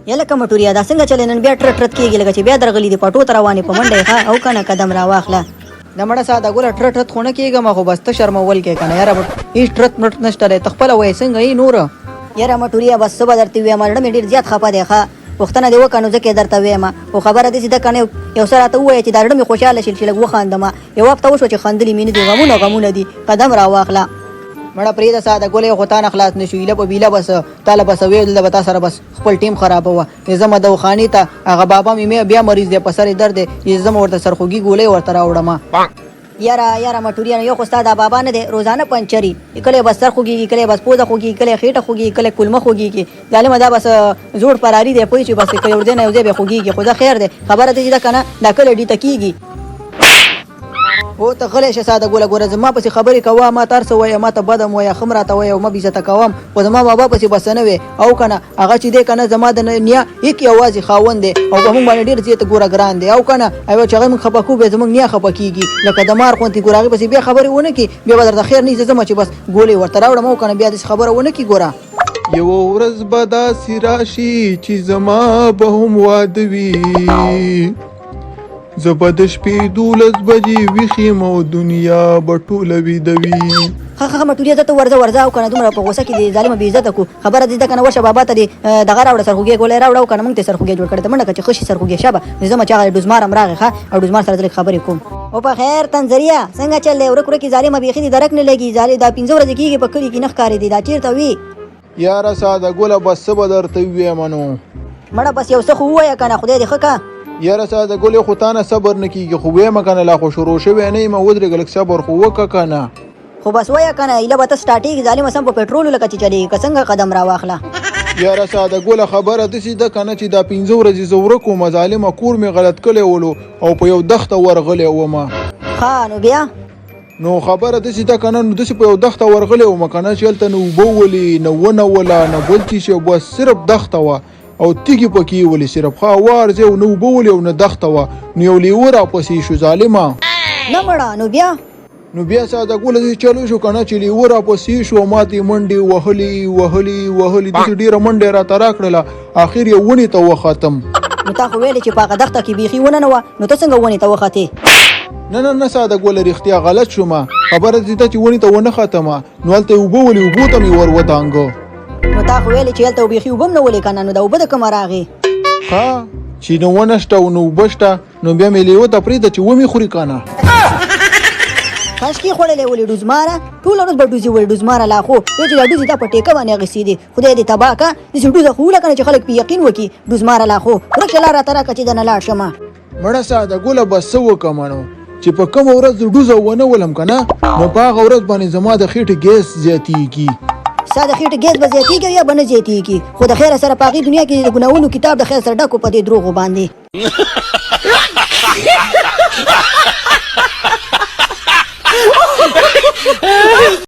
یله کمټوریا دا څنګه چلنن بیا ټرټ کېږي لکه چې بیا درغلي دي پټو تر روانې په منډه ښه او کنه قدم را واخله د مړه ساده ګوله ټرټ خونه کېږم خو بس ته شرمول کې کنه یاره هیڅ ټرټ مټ نشته دی ته خپله وایې څنګه یې نوره یاره مټوریا بس څه به درته ووایم زړه مې ډېر زیات خفه دی ښه پوښتنه دې وکړه نو ځکه یې درته ویم خو خبره داسې ده کنه یو څه راته ووایه چې دا زړه مې خوشحاله شي چې لږ وخاندم یو وخت وشوه چې خندلي مې نه دي غمونه دي قدم را واخله مړه پرېږده ساده ګلې خو تا نه خلاص نه شو ایله په بیله بس تاله بس ویې دلته به تا سره بس خپل ټیم خرابوه ځمه دواخانې ته هغه بابا مې بیا مریض دی په سر یې درد دی ځمه ورته سرخوږي ګولۍ ورته راوړم یاره مټوریا یو خو ستا دا بابا نه دی روزانه پنچري کله بس سر خوږېږي کله بس پوزه خوږېږي کله خېټه خوږېږي کله کلمه خوږېږي ظالمه دا بس زوړ فراري دی پوه چې بس که یو ځای نه یو ځای به خوږېږي خو دا خیر دی خبره دې چې ده که نه دا کله ډیته کېږي هو ته غلی شه ساده ګوله ګوره زما پسې خبرې کوه ما ته هر څه وایه ما ته بد هم وایه ښه م راته وایه او مه بېزته کوم خو زما بابا پسې بس نه وې او که نه هغه چې دی که نه زما د نیا یک یوازې خاوند دی او په مونږ باندې ډېر زیاته ګوره ګران دی او که نه او چې هغه مونږ خفه کړو بیا زمونږ نیا خفه کېږي لکه د مار غوندې ګوره هغې پسې بیا خبرې ونه کړي بیا به درته خیر نه زه ځمه چې بس ګولې ورته راوړم او که نه بیا داسې خبره ونه کړي ګوره یوه ورځ به داسې راشي چې زما به هم واده وي زه به د شپې 12 بجې ویښ یم او دنیا به ټوله ویده وي ښه مټوریا ته ورځه او که نه دومره په غوسه کې دې ظالمه بېعزته کړو خبره دې ده که نه ورشه بابا ته دې دغه راوړه سرخوږی ګولی راوړه او که نه مونږ ته سرخوږی جوړ کړی ته منډه کړه چې ښه شي سرخوږی شابه ځمه چې هغه ډوزمار هم راغی ښه او ډوزمار سره زه خبرې کوم او په خیر تنظریه څنګه چل دی ورکې ظالمه بیخي دې درک نه لګي دا 15 ورځې کېږي په کلي کې نه ښکارېدې دا چېرته وي یاره ساده ګله بس څه به درته ووایم نو مړه بس یو څه خو ووایه که نه خدای دې ښه که یاره ساده ګلې خو تا نه صبر نه کېږي خو ویمه که نه لا خو شروع شوی نه یم ودرېږه لږ صبر خو وکړه که نه خو بس وایه که نه ایله به ته سټارټېږي ظالمه سم په پټرولو لکه چې چلېږي که څنګه قدم را واخله یاره ساده ګله خبره داسې ده که نه چې دا 15 ورځې زه ورک وم ظالمه کور مې غلط کړی ولو او په یو دښته ورغلی ومه ښه نو بیا نو خبره داسې ده که نه نو داسې په یو دښته ورغلی ومه که نه چې هلته نه اوبه ولې نه ونه وله نه بل څه شی بس صرف دښته وه او تیږې پکې ولې صرف ښه هوار ځای نه اوبه ولې او نه دښته وه نو یو لیوه راپسې شو ظالمه نه مړه نو بیا ساده ګوله داسې چلو شو که نه چې لیوه راپسې شو ما ته یې منډې وهلې داسې ډېره منډه یې راته راکړله اخر یې ونې ته وختم نو تا خو ویلې چې په هغه دښته کې بیخي ونه نه وه نو ته څنګه ونې ته وختې نه ساده ګوله رښتیا غلط شومه خبره دې ده چې ونې ته ونه ختمه نو هلته یې اوبه ولې اوبو ته مې ور وتانګه نو تا خو ویلې چې هلته بیخي اوبه هم نه ولې که نه نو دا اوبه د کومه راغې ښه چې نو ونه شته او نو اوبه شته نو بیا مې لیوه ته پرېږده چې ومې خوري که نه کاشکې خوړلی ولې ډوزماره ټوله ورځ به ډوزي ولې ډوزماره لا خو یو چې دا ډوزي دا په ټیکه باندې اخېستې دي خدای دې تباه کړه داسې ډوزه خو وله که نه چې خلک پې یقین وکړي ډوزماره لا خو ورک شه لار راته راکړه چې دنه لاړ شمه مړه ساده ګوله بس څه وکړم نو چې په کومه ورځ ډوزه ونه ولم که نه نو په هغه ورځ باندې زما د خېټې ګیس زیاتېږي ستا د خېټې ګیس به زیاتېږي یا به نه زیاتېږي خو د خیره سره په هغې دنیا کې د ګناهونو کتاب د خیر سره ډک په دې دروغو باندې